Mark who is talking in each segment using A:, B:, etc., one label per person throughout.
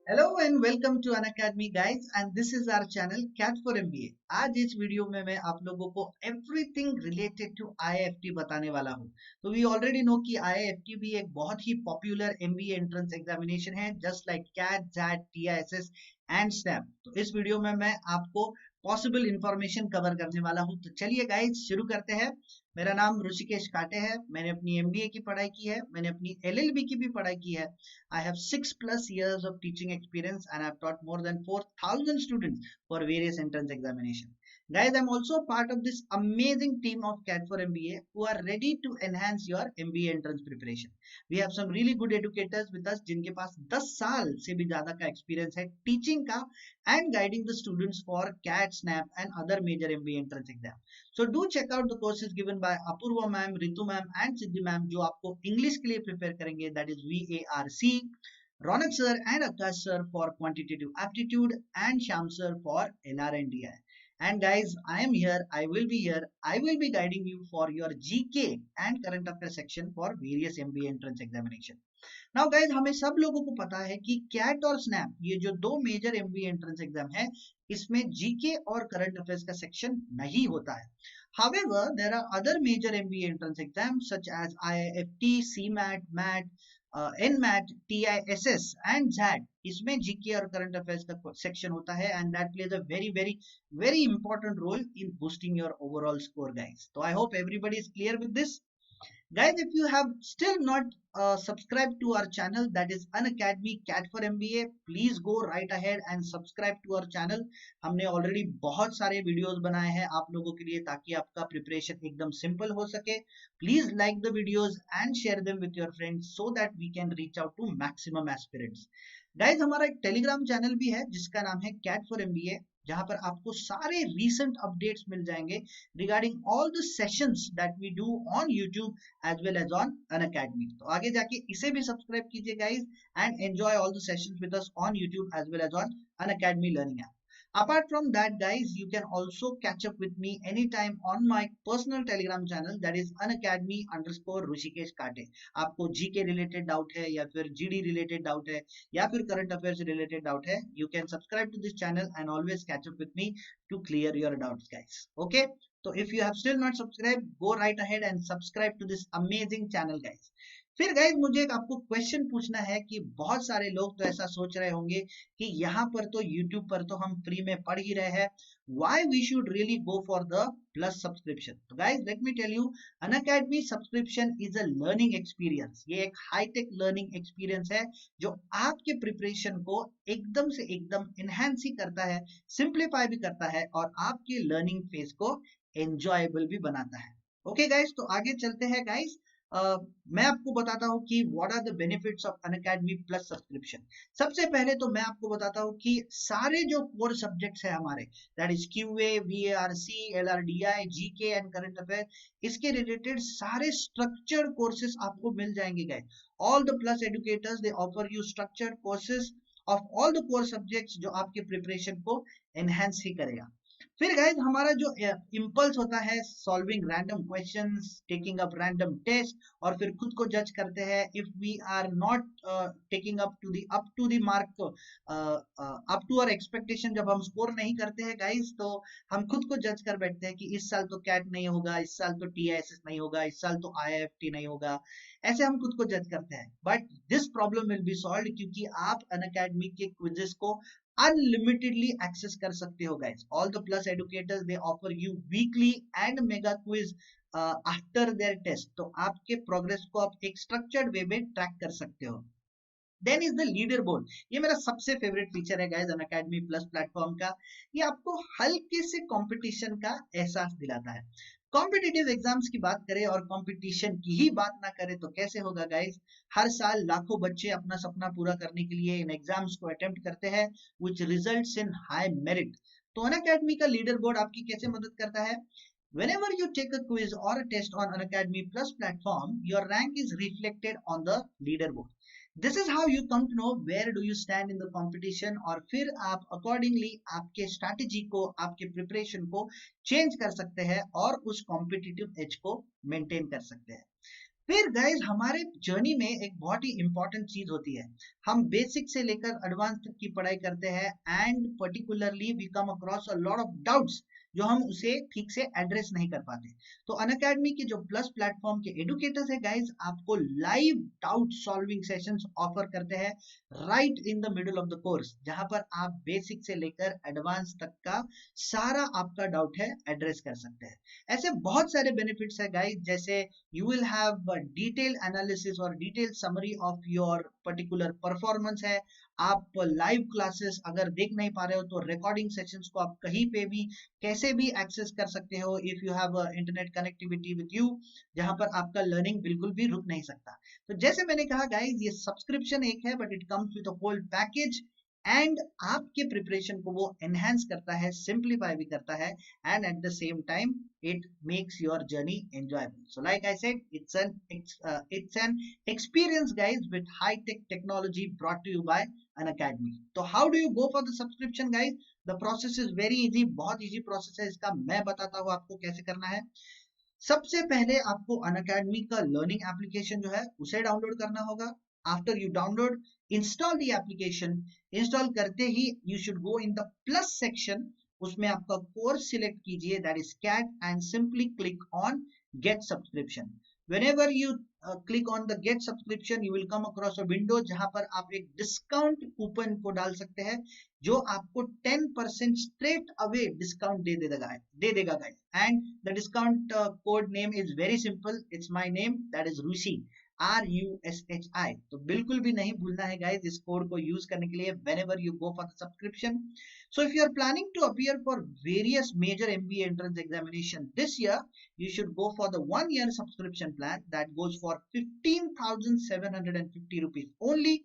A: Hello and welcome to Unacademy guys and this is our channel CAT for MBA. आज इस video में मैं आप लोगों को एवरीथिंग रिलेटेड टू आईआईएफटी बताने वाला हूं। तो वी ऑलरेडी नो कि आईआईएफटी भी एक बहुत ही पॉपुलर एमबीए एंट्रेंस एग्जामिनेशन है, just like CAT, XAT, TISS and SNAP. तो इस वीडियो में मैं आपको पॉसिबल इंफॉर्मेशन कवर करने वाला हूं। तो चलिए गाइस शुरू करते हैं। मेरा नाम ऋषिकेश काटे है। मैंने अपनी एमबीए की पढ़ाई की है, मैंने अपनी एलएलबी की भी पढ़ाई की है। I have 6+ years of teaching experience and I've taught more than 4,000 students for various entrance examination. Guys, I'm also part of this amazing team of CAT for MBA who are ready to enhance your MBA entrance preparation. We have some really good educators with us जिनके पास 10 साल से भी ज्यादा का experience है teaching का and guiding the students for CAT, SNAP and other major MBA entrance exam. So do check out the courses given by Apurva ma'am, Ritu ma'am and Siddhi ma'am जो आपको English के लिए prepare करेंगे, that is VARC, Ronak sir and Akash sir for quantitative aptitude and Sham sir for NRNDI. And guys, I am here, I will be here, I will be guiding you for your GK and current affairs section for various MBA entrance examination. Now guys, हमें सब लोगों को पता है कि cat और snap ये जो दो मेजर एमबीए एंट्रेंस एग्जाम है, इसमें जीके और करंट अफेयर्स का सेक्शन नहीं होता है। However, there are other major MBA entrance exams such as IIFT, CMAT, MAT, NMAT, TISS and ZAT. इसमें जीके और करंट अफेयर्स का सेक्शन होता है and that plays a very important role in boosting your overall score, guys. So I hope everybody is clear with this. Guys, if you have still not subscribed to our channel, that is Unacademy Cat for MBA, please go right ahead and subscribe to our channel. हमने already बहुत सारे videos बनाए हैं आप लोगों के लिए ताकि आपका प्रिपरेशन एकदम सिंपल हो सके। Please like the videos and share them with your friends so that we can reach out to maximum aspirants. Guys, हमारा एक टेलीग्राम चैनल भी है जिसका नाम है कैट फॉर एमबीए, जहां पर आपको सारे रीसेंट अपडेट्स मिल जाएंगे regarding all the sessions that we do on YouTube as well as on Unacademy. तो आगे जाके इसे भी सब्सक्राइब कीजिए guys and enjoy all the sessions with us on YouTube as well as on Unacademy learning app. Apart from that guys, you can also catch up with me anytime on my personal Telegram channel, that is Unacademy_Rushikesh Kate. आपको GK related doubt है या फिर GD related doubt है या फिर current affairs related doubt है, you can subscribe to this channel and always catch up with me to clear your doubts guys. Okay, so if you have still not subscribed, go right ahead and subscribe to this amazing channel guys. फिर guys, मुझे एक आपको question पूछना है कि बहुत सारे लोग तो ऐसा सोच रहे होंगे कि यहाँ पर तो YouTube पर तो हम फ्री में पढ़ ही रहे हैं, why we should really go for the plus subscription. तो guys, let me tell you, Unacademy subscription is a learning experience. ये एक हाईटेक लर्निंग एक्सपीरियंस है जो आपके प्रिपरेशन को एकदम से एकदम इनहेंस ही करता है, सिंप्लीफाई भी करता है और आपके लर्निंग फेज को एंजॉयबल भी बनाता है। ओके गाइस, तो आगे चलते हैं गाइस। मैं आपको बताता हूँ कि what are the benefits of Unacademy plus subscription. सबसे पहले तो मैं आपको बताता हूँ कि सारे जो कोर सब्जेक्ट्स है हमारे, that is QA, VARC, LRDI, GK and current affair, इसके रिलेटेड सारे स्ट्रक्चर्ड कोर्सेज आपको मिल जाएंगे guys. All the plus educators they offer you structured courses of all the core subjects जो आपके प्रिपरेशन को एनहेंस ही करेगा। फिर गाइस, हमारा जो इम्पल्स होता है solving random questions, taking up random test और फिर खुद को जज करते हैं if we are not taking up to the mark, up to our expectation, जब हम स्कोर नहीं करते हैं गाइस तो हम खुद को जज कर बैठते हैं कि इस साल तो कैट नहीं होगा, इस साल तो टीआईएसएस नहीं होगा, इस साल तो आईआईएफटी नहीं होगा, ऐसे हम खुद को जज करते हैं। But this problem will be solved क्योंकि आप अनअकैडमी के क्विजेस को unlimitedly access कर सकते हो guys. All the plus educators they offer you weekly and mega quiz after their test. तो आपके प्रोग्रेस को आप एक स्ट्रक्चर्ड वे में ट्रैक कर सकते हो। Then is the leader board. ये मेरा सबसे फेवरेट फीचर है गाइस अनअकैडमी प्लस प्लेटफॉर्म का। ये आपको हल्के से कंपटीशन का एहसास दिलाता है। कॉम्पिटिटिव एग्जाम्स की बात करें और कंपटीशन की ही बात ना करें तो कैसे होगा गाइस। हर साल लाखों बच्चे अपना सपना पूरा करने के लिए इन एग्जाम्स को अटेम्प्ट करते हैं which results in high merit. तो अनअकैडमी का लीडर बोर्ड आपकी कैसे मदद करता है? Whenever you take a quiz or a test on Unacademy Plus platform, your rank is reflected on the leaderboard. This is how you come to know where do you stand in the competition और फिर आप accordingly आपके strategy को, आपके preparation को change कर सकते हैं और उस competitive edge को maintain कर सकते हैं। फिर गाइज हमारे जर्नी में एक बहुत ही इंपॉर्टेंट चीज होती है, हम बेसिक से लेकर एडवांस तक की पढ़ाई करते हैं and particularly we come across a lot of doubts जो हम उसे ठीक से एड्रेस नहीं कर पाते। तो अनअकैडमी के जो प्लस प्लेटफॉर्म के एडुकेटर्स है गाइज आपको live doubt solving sessions offer करते हैं right in the middle of the course, जहां पर आप बेसिक से लेकर एडवांस तक का सारा आपका डाउट है एड्रेस कर सकते हैं। ऐसे बहुत सारे बेनिफिट्स है गाइज, जैसे you will have a detailed analysis or detailed summary of your particular performance है। आप लाइव क्लासेस अगर देख नहीं पा रहे हो तो रिकॉर्डिंग सेशंस को आप कहीं पे भी कैसे भी एक्सेस कर सकते हो if you have internet connectivity with you, जहां पर आपका लर्निंग बिल्कुल भी रुक नहीं सकता। तो जैसे मैंने कहा गाइज ये सब्सक्रिप्शन एक है but it comes with a whole package and आपके प्रिपरेशन को वो एनहांस करता है, सिंप्लीफाई भी करता है and at the same time it makes your journey enjoyable. So like I said, it's an experience guys with high tech technology brought to you by an academy. So how do you go for the subscription guys? The process is very easy, बहुत easy process है इसका, मैं बताता हूँ आपको कैसे करना है। सबसे पहले आपको अनअकैडमी का लर्निंग एप्लीकेशन जो है उसे डाउनलोड करना होगा। After you download, install the application. Install करते ही you should go in the plus section, उसमें आपका कोर्स सिलेक्ट कीजिए that is CAT and simply click on get subscription. whenever you click on the get subscription you will come across a window जहां पर आप एक discount coupon को डाल सकते हैं जो आपको 10% स्ट्रेट अवे डिस्काउंट दे देगा guys. And the discount code name is very simple, it's my name that is Rushi, RUSHI। तो बिल्कुल भी नहीं भूलना है गाइस इस कोड को यूज करने के लिए whenever you go for the subscription. So if you are planning to appear for various major MBA entrance examination this year, you should go for the 1 year subscription plan that goes for 15,750 rupees only.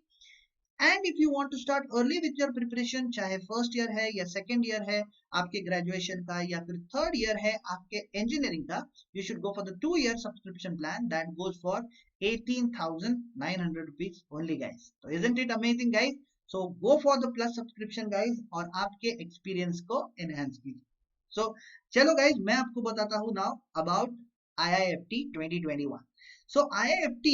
A: And if you want to start early with your preparation, चाहे first year है या second year है आपके graduation का या फिर third year है आपके इंजीनियरिंग का, you should go for the 2 year subscription plan that goes for 18,900 rupees only guys. So isn't it amazing guys? So go for the plus subscription guys और आपके एक्सपीरियंस को enhance कीजिए। So चलो guys मैं आपको बताता हूँ now about IIFT 2021. So IIFT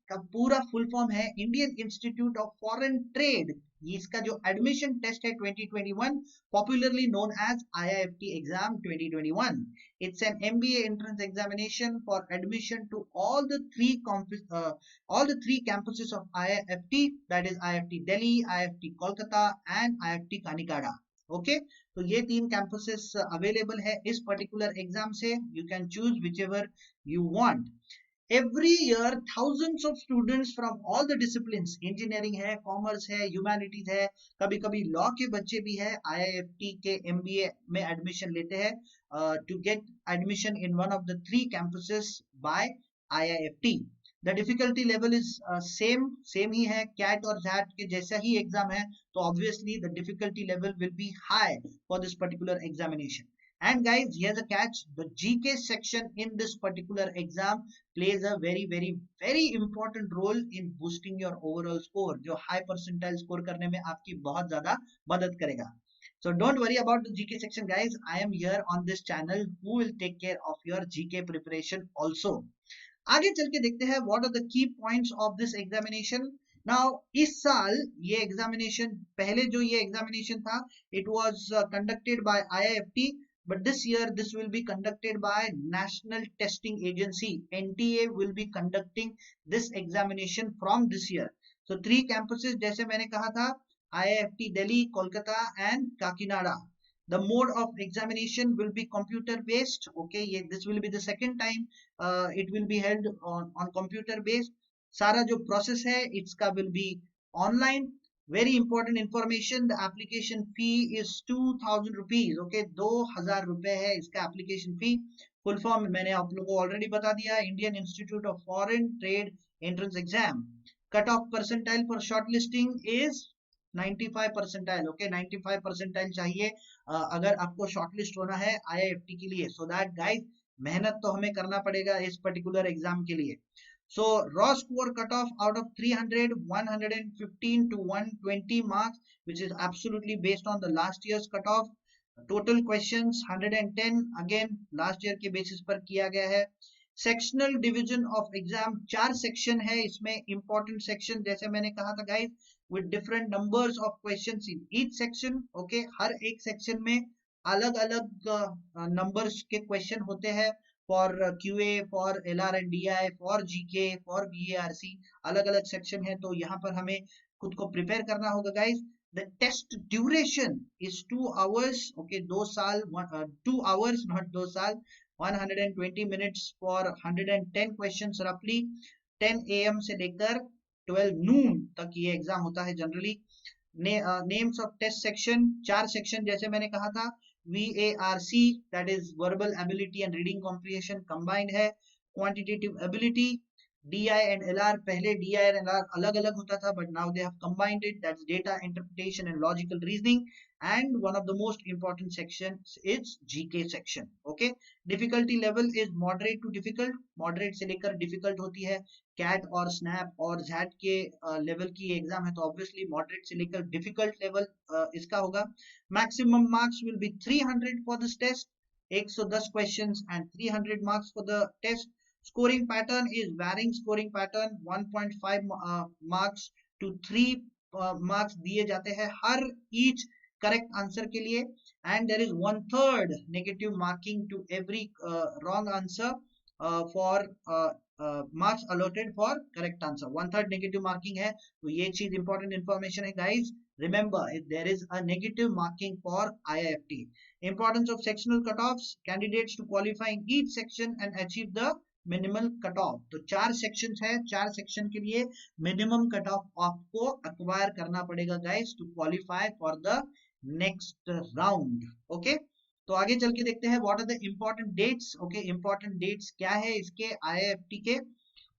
A: का पूरा फुल फॉर्म है Indian Institute of Foreign Trade. ये इसका जो एडमिशन टेस्ट है 2021, popularly known as IIFT exam 2021। It's an MBA entrance examination for admission to all the three campuses of IIFT, that is IIFT Delhi, IIFT Kolkata and IIFT Kanikada. Okay तो ये 3 campuses available है इस particular exam से, you can choose whichever you want. Every year thousands of students from all the disciplines, engineering है, commerce है, humanities है, कभी कभी law के बच्चे भी है, IIFT के MBA में एडमिशन लेते हैं to get admission in one of the 3 campuses by IIFT. The difficulty level is same ही है, CAT और ZAT के जैसा ही एग्जाम है, तो obviously the difficulty level will be high for this particular examination. And guys, here's a catch, the GK section in this particular exam plays a very important role in boosting your overall score, जो high percentile score करने में आपकी बहुत ज्यादा मदद करेगा. So don't worry about the GK section guys, I am here on this channel who will take care of your GK preparation also. आगे चल के देखते हैं what are the key points of this examination. Now इस साल ये examination, पहले जो ये examination था it was conducted by IIFT, but this year this will be conducted by National Testing Agency. NTA will be conducting this examination from this year. So 3 campuses जैसे मैंने कहा था, IIFT Delhi, Kolkata and Kakinada. The mode of examination will be computer based. Okay, this will be the second time it will be held on computer based. सारा जो process है इसका will be online. Very important information, the application fee is 2,000 rupees. Okay, 2,000 रुपए है इसका application fee. Full form मैंने आप लोगों को already बता दिया, Indian Institute of Foreign Trade Entrance Exam. Cut off percentile for shortlisting is 95 percentile. Okay, 95 percentile चाहिए अगर आपको shortlist होना है IIFT के लिए. So that guys, मेहनत तो हमें करना पड़ेगा इस particular exam के लिए. So raw score cutoff out of 300, 115 to 120 marks, which is absolutely based on the last year's cutoff. Total questions 110, again last year के basis पर किया गया है. Sectional division of exam, 4 section है इसमें, इंपॉर्टेंट सेक्शन जैसे मैंने कहा था guys, with different numbers of questions in each section. Okay, हर एक सेक्शन में अलग अलग नंबर्स के क्वेश्चन होते हैं, for QA, for LR and DI, for GK, for BARC, अलग अलग सेक्शन है। तो यहाँ पर हमें खुद को प्रिपेयर करना होगा guys. The test duration is 2 hours. Okay, 2 साल, 2 hours, not 2 साल, 120 minutes for 110 questions roughly, 10 AM से लेकर 12 noon तक ये एग्जाम होता है जनरली। Names of test section, 4 section जैसे मैंने कहा था। VARC, that is verbal ability and reading comprehension combined है। Quantitative ability, DI and LR, पहले DI and LR अलग अलग होता था, but now they have combined it, that's data interpretation and logical reasoning, and one of the most important sections is GK section. Okay, difficulty level is moderate to difficult, moderate से लेकर difficult होती है। CAT और SNAP और ZAT के level की exam है, तो ऑब्वियसली मॉडरेट से लेकर डिफिकल्ट लेवल इसका होगा। Maximum marks will be 300 for this test, 110 questions and 300 marks for the test. Scoring pattern is varying scoring pattern, 1.5 marks to 3 marks दिए जाते हैं हर each correct answer के लिए, and there is 1/3 negative marking to every wrong answer for marks allotted for correct answer। 1/3 negative marking है, तो ये चीज important information है guys। Remember, if there is a negative marking for IIFT, importance of sectional cutoffs, candidates to qualify in each section and achieve the minimum cut off. तो 4 sections है, 4 section के लिए minimum cut off आपको acquire करना पड़ेगा guys to qualify for the next round. Okay, तो आगे चल के देखते हैं what are the important dates. Okay, important dates क्या है इसके आईआईएफटी के।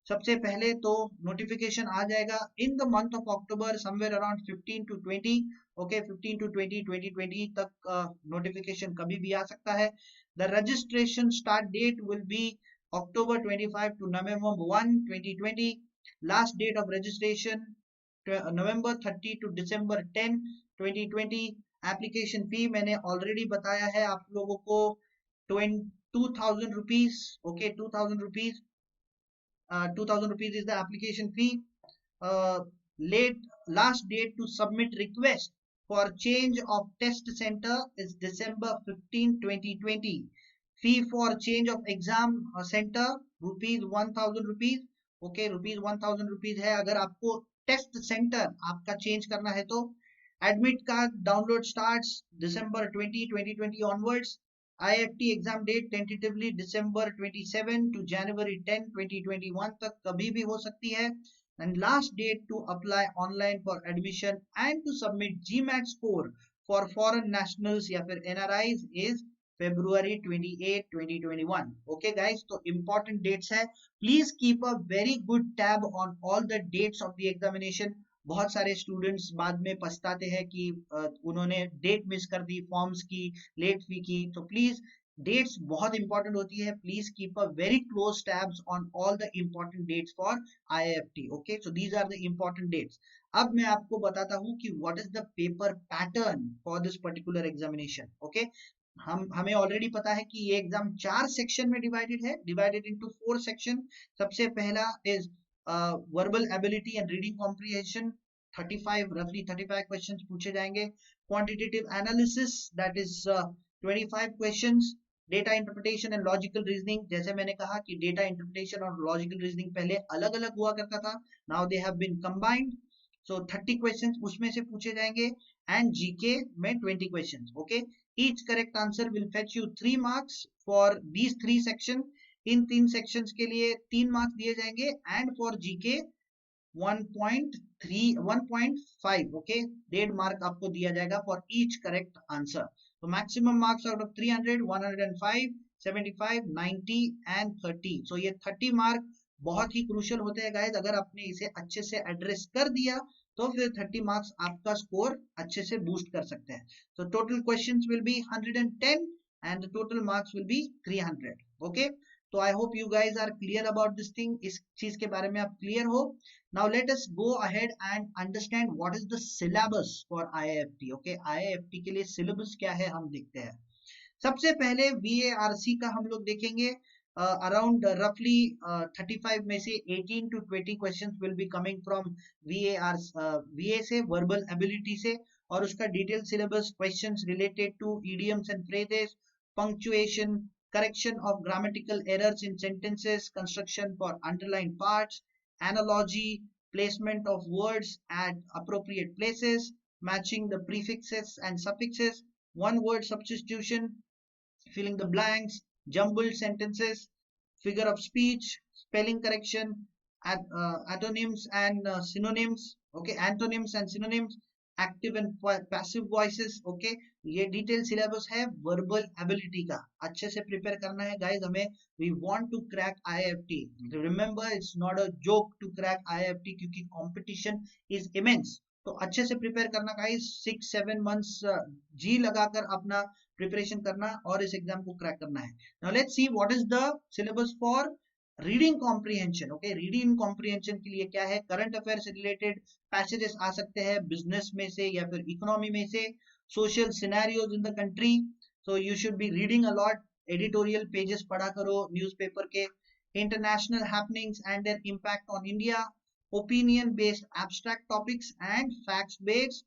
A: सबसे पहले तो नोटिफिकेशन आ जाएगा in the month of October, somewhere around 15 to 20। Okay, 15 to 20, 2020 तक नोटिफिकेशन कभी भी आ सकता है। The registration start date will be October 25 to November 1, 2020. Last date of registration November 30 to December 10, 2020. Application fee मैंने already बताया है आप लोगों को, 2,000 rupees. Okay, 2,000 rupees. 2,000 rupees is the application fee. Last date to submit request for change of test center is December 15, 2020. Fee for change of exam center rupees 1,000 rupees। Okay, rupees 1,000 rupees है अगर आपको test centre आपका change करना है तो। Admit card download starts December 20, 2020 onwards। IIFT exam date tentatively December 27 to January 10, 2021 तक कभी भी हो सकती है। And last date to apply online for admission and to submit GMAT score for foreign nationals या फिर NRIs is February 28, 2021। Okay guys, तो important dates है। Please keep a very good tab on all the dates of the examination। बहुत सारे students बाद में पछताते हैं कि उन्होंने डेट मिस कर दी फॉर्म्स की, लेट फी की। तो प्लीज डेट्स बहुत इंपॉर्टेंट होती है। Please keep a very close tabs on all the important dates for IIFT। Okay, so these are the important dates. अब मैं आपको बताता हूँ कि what is the paper pattern for this particular examination. Okay, हमें already पता है कि ये एग्जाम 4 सेक्शन में डिवाइडेड है, डिवाइडेड इनटू 4 सेक्शन। सबसे पहला is verbal ability and reading comprehension, 35 रफली 35 क्वेश्चंस पूछे जाएंगे। Quantitative analysis, that is 25 questions. Data interpretation and logical reasoning, जैसे मैंने कहा कि डेटा इंटरप्रिटेशन और लॉजिकल रीजनिंग पहले अलग अलग हुआ करता था, now they have been combined. So 30 questions उसमें से पूछे जाएंगे एंड जीके में 20 questions. Okay, each correct answer will fetch you 3 marks for these 3 sections। In 3 sections के लिए 3 marks दिए जाएंगे and for GK 1.3 1.5। Okay, 1.5 mark आपको दिया जाएगा for each correct answer। तो maximum marks out of 300, 105, 75, 90 and 30। so ये 30 mark बहुत ही क्रूशियल होते हैं गाइस। अगर आपने इसे अच्छे से एड्रेस कर दिया तो फिर 30 मार्क्स आपका स्कोर अच्छे से बूस्ट कर सकते हैं। तो total questions will be 110 and the total marks will be 300। Okay, तो I hope you guys are clear about this thing. इस चीज के बारे में आप क्लियर हो। Now let us go ahead and understand what is the syllabus for IIFT। Okay, IIFT के लिए सिलेबस क्या है हम देखते हैं। सबसे पहले VARC का हम लोग देखेंगे। around roughly 35 में से 18 to 20 questions will be coming from VAR, VA से verbal ability से, और उसका detailed syllabus questions related to idioms and phrases, punctuation, correction of grammatical errors in sentences, construction for underlined parts, analogy, placement of words at appropriate places, matching the prefixes and suffixes, one word substitution, filling the blanks, jumbled sentences, figure of speech, spelling correction, antonyms and synonyms, okay, antonyms and synonyms, active and passive voices, okay. ये detail syllabus है verbal ability का, अच्छे से prepare करना है guys हमें. We want to crack IIFT, remember it's not a joke to crack IIFT, क्योंकि competition is immense. तो अच्छे से प्रिपेयर करना गाइस, 6-7 मंथ्स जी लगाकर अपना प्रिपरेशन करना और इस एग्जाम को क्रैक करना है. Now let's see what is the syllabus for reading comprehension. Okay, reading comprehension के लिए क्या है, करंट अफेयर से रिलेटेड पैसेजेस आ सकते हैं, बिजनेस में से या फिर इकोनॉमी में से, social scenarios in the country. So you should be reading a lot, editorial pages पढ़ा करो न्यूज़पेपर के, international happenings and their impact on India, opinion based abstract topics and facts based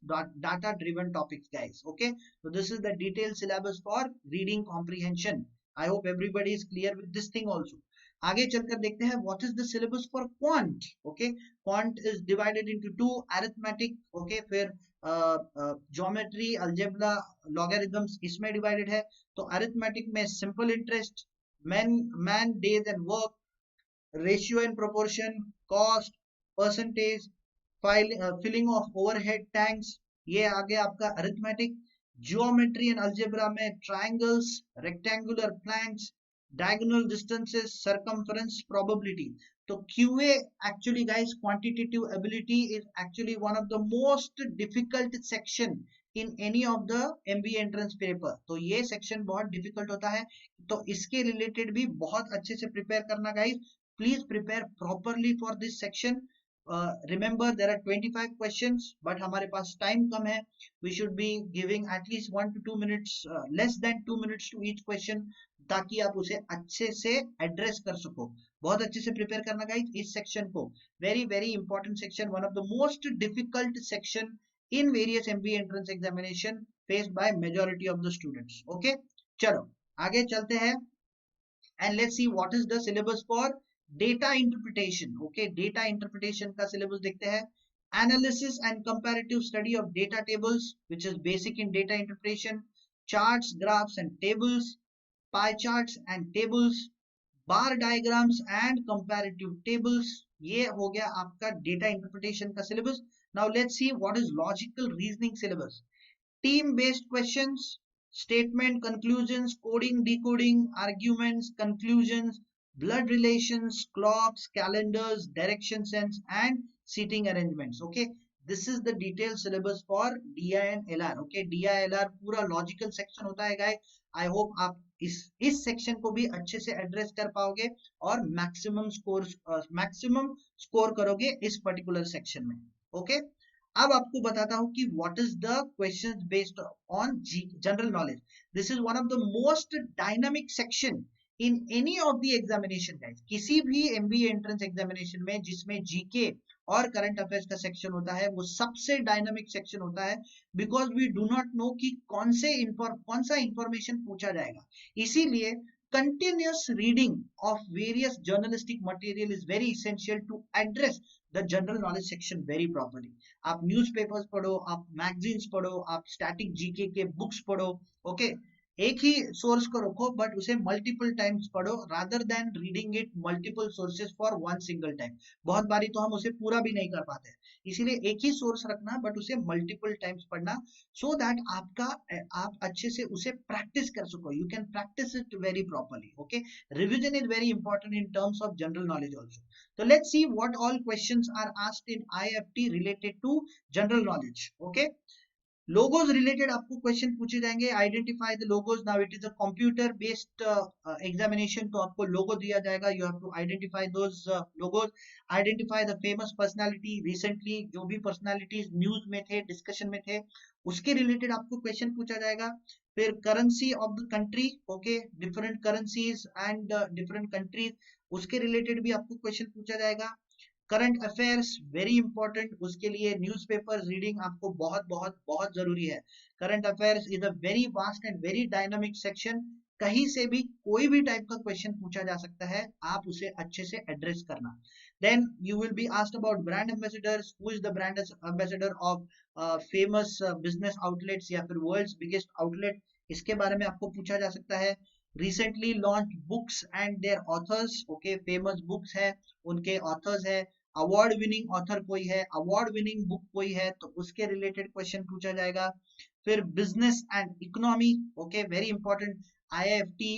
A: data driven topics guys. Okay, so this is the detailed syllabus for reading comprehension. I hope everybody is clear with this thing also. आगे चलकर देखते हैं what is the syllabus for quant. Okay, quant is divided into two, arithmetic, okay, फिर geometry, algebra, logarithms इसमें divided है. तो arithmetic में simple interest, man days and work, ratio and proportion, cost, percentage, filling of overhead tanks, ये आ गया आपका arithmetic. Geometry and algebra में triangles, rectangular planks, diagonal distances, circumference, probability. तो QA actually guys, quantitative ability is actually one of the most difficult section in any of the MBA entrance paper. तो ये section बहुत difficult होता है, तो इसके related भी बहुत अच्छे से प्रिपेयर करना guys. Please prepare properly for this section. Remember there are 25 questions, but हमारे पास टाइम कम है. We should be giving at least 1 to 2 minutes, less than 2 minutes to each question, ताकि आप उसे अच्छे से एड्रेस कर सको. बहुत अच्छे से प्रिपेयर करना गाइस इस सेक्शन को. Very very important section, one of the most difficult section in various MBA entrance examination faced by majority of the students. Okay, चलो आगे चलते हैं and let's see what is the syllabus for data interpretation. Okay, data interpretation का syllabus देखते हैं. Analysis and comparative study of data tables, which is basic in data interpretation, charts, graphs and tables, pie charts and tables, bar diagrams and comparative tables. ये हो गया आपका data interpretation का syllabus. Now let's see what is logical reasoning syllabus. Team based questions, statement, conclusions, coding, decoding, arguments, conclusions, blood relations, clocks, calendars, direction sense and seating arrangements. Okay, this is the detailed syllabus for DI and LR. Okay, DI LR पूरा logical section होता है guys. I hope आप इस section को भी अच्छे से address कर पाओगे और मैक्सिमम स्कोर करोगे इस पर्टिकुलर सेक्शन में. ओके, अब आपको बताता हूं कि what is the questions based on general knowledge. This is one of the most dynamic section in any of the examination guys. किसी भी एमबीए एंट्रेंस एग्जामिनेशन में जिसमें जीके और करंट अफेयर्स का सेक्शन होता है, वो सबसे डायनामिक सेक्शन होता है, because we do not know कि कौन सा इंफॉर्मेशन पूछा जाएगा. इसीलिए continuous reading of various journalistic material is very essential to address the general knowledge section very properly. आप न्यूज़पेपर्स पढ़ो, आप मैगजीन्स पढ़ो, आप स्टैटिक जीके के बुक्स पढ़ो. ओके, एक ही सोर्स को रखो बट उसे मल्टीपल टाइम्स पढ़ो rather than reading it multiple sources for one single time. बहुत बारी तो हम उसे पूरा भी नहीं कर पाते, इसीलिए एक ही सोर्स रखना बट उसे मल्टीपल टाइम्स पढ़ना, सो दैट आप अच्छे से उसे प्रैक्टिस कर सको. You can practice it very properly. Okay, revision is very important in terms of general knowledge also. So let's see what all questions are asked in IFT related to general knowledge. Okay, logos related आपको question पूछे जाएंगे, identify the logos. Now it is a computer based examination, तो आपको logo दिया जाएगा, you have to identify those logos. Identify the famous personality, recently जो भी personalities news में थे, डिस्कशन में थे, उसके रिलेटेड आपको क्वेश्चन पूछा जाएगा। फिर currency of the country, okay, different currencies and different countries, उसके रिलेटेड भी आपको क्वेश्चन पूछा जाएगा। करंट अफेयर्स वेरी इंपॉर्टेंट, उसके लिए न्यूज़पेपर रीडिंग आपको बहुत बहुत बहुत जरूरी है। Current affairs is a very vast and very dynamic section, कहीं से भी कोई भी टाइप का क्वेश्चन पूछा जा सकता है, आप उसे अच्छे से एड्रेस करना। Then you will be asked about brand ambassadors, who is the brand ambassador of famous business outlets या फिर वर्ल्ड्स बिगेस्ट आउटलेट, इसके बारे में आपको पूछा जा सकता है। Recently launch books and their authors, okay, famous books है, उनके ऑथर्स है। अवार्ड विनिंग ऑथर कोई है, अवार्ड विनिंग बुक कोई है, तो उसके रिलेटेड क्वेश्चन पूछा जाएगा। फिर business and economy, okay, very important. IIFT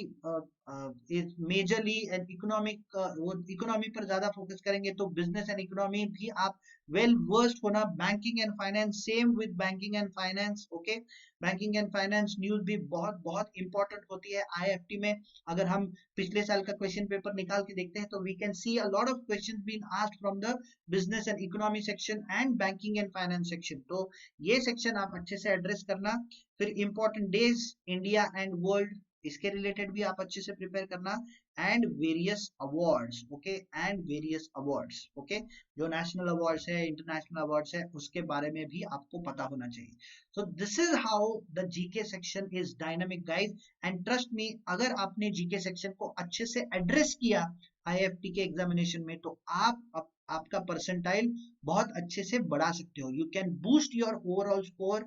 A: is majorly and economic, वो इकोनॉमी पर ज्यादा फोकस करेंगे, तो बिजनेस एंड इकोनॉमी भी आप वेल वर्स्ड होना। Banking and finance, same with banking and finance, okay, banking and finance news भी बहुत बहुत इंपॉर्टेंट होती है आईआईएफटी में। अगर हम पिछले साल का क्वेश्चन पेपर निकाल के देखते हैं, तो we can see a lot of questions been asked from the business and economy section and banking and finance section, तो ये सेक्शन आप अच्छे से एड्रेस करना। फिर important days India and world, इसके रिलेटेड भी आप अच्छे से प्रिपेयर करना। And various awards, okay, and various awards, okay, जो नेशनल अवार्ड्स है, इंटरनेशनल अवार्ड्स है, उसके बारे में भी आपको पता होना चाहिए। So this is how the GK section is dynamic guys, and trust me, अगर आपने जीके सेक्शन को अच्छे से एड्रेस किया आईएफटी के एग्जामिनेशन में, तो आपका परसेंटाइल बहुत अच्छे से बढ़ा सकते हो। You can boost your overall score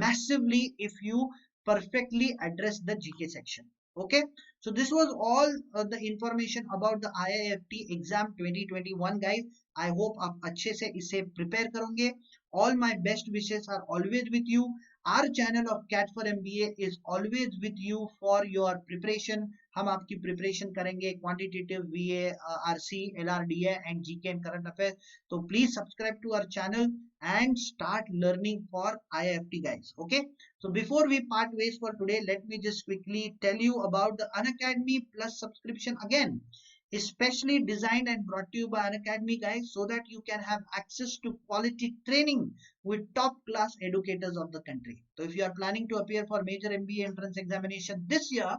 A: massively if you perfectly address the GK section. Okay, so this was all the information about the IIFT exam 2021 guys. I hope आप अच्छे से इसे prepare करोगे। All my best wishes are always with you. Our channel of CAT for MBA is always with you for your preparation. हम आपकी preparation करेंगे quantitative VA, RC, LRDA and GK and current affairs. So please subscribe to our channel and start learning for IIFT guys. Okay. So before we part ways for today, let me just quickly tell you about the Unacademy Plus subscription again, especially designed and brought to you by Unacademy guys, so that you can have access to quality training with top class educators of the country. So if you are planning to appear for major MBA entrance examination this year,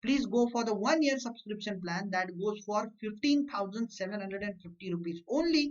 A: please go for the 1 year subscription plan that goes for 15,750 rupees only.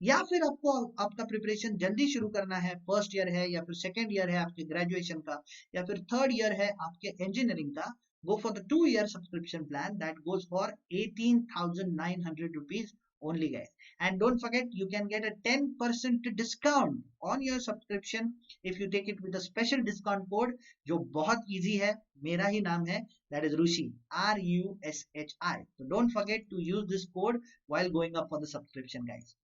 A: या फिर आपको आपका preparation जल्दी शुरू करना है, first year है या फिर सेकेंड ईयर है आपके ग्रेजुएशन का, या फिर थर्ड ईयर है आपके इंजीनियरिंग का, go for the 2-year subscription plan that goes for 18,900 rupees only guys. And don't forget, you can get a 10% discount on your subscription if you take it with a special discount code जो बहुत easy है, मेरा ही नाम है, that is Rushi, RUSHI. So don't forget to use this code while going up for the subscription guys.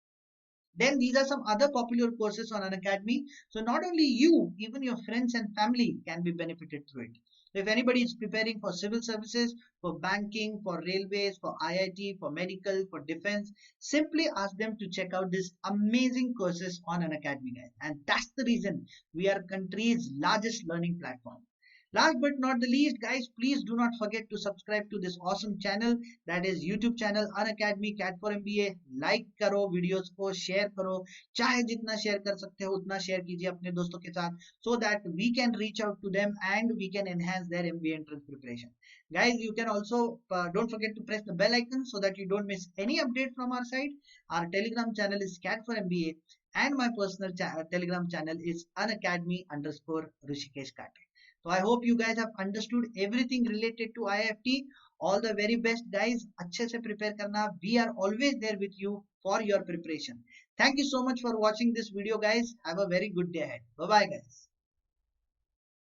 A: Then these are some other popular courses on Unacademy. So not only you, even your friends and family can be benefited through it. So if anybody is preparing for civil services, for banking, for railways, for IIT, for medical, for defense, simply ask them to check out these amazing courses on Unacademy guys. And that's the reason we are country's largest learning platform. Last but not the least guys, please do not forget to subscribe to this awesome channel, that is YouTube channel Unacademy CAT for MBA. Like करो videos को, share करो, चाहे जितना share कर सकते हो उतना share कीजिए अपने दोस्तों के साथ, so that we can reach out to them and we can enhance their MBA entrance preparation. Guys, you can also don't forget to press the bell icon so that you don't miss any update from our side. Our Telegram channel is CAT for MBA and my personal Telegram channel is Unacademy_Rishikesh Kate. So I hope you guys have understood everything related to IIFT. All the very best guys. अच्छे से prepare करना. We are always there with you for your preparation. Thank you so much for watching this video guys. Have a very good day ahead. Bye bye guys.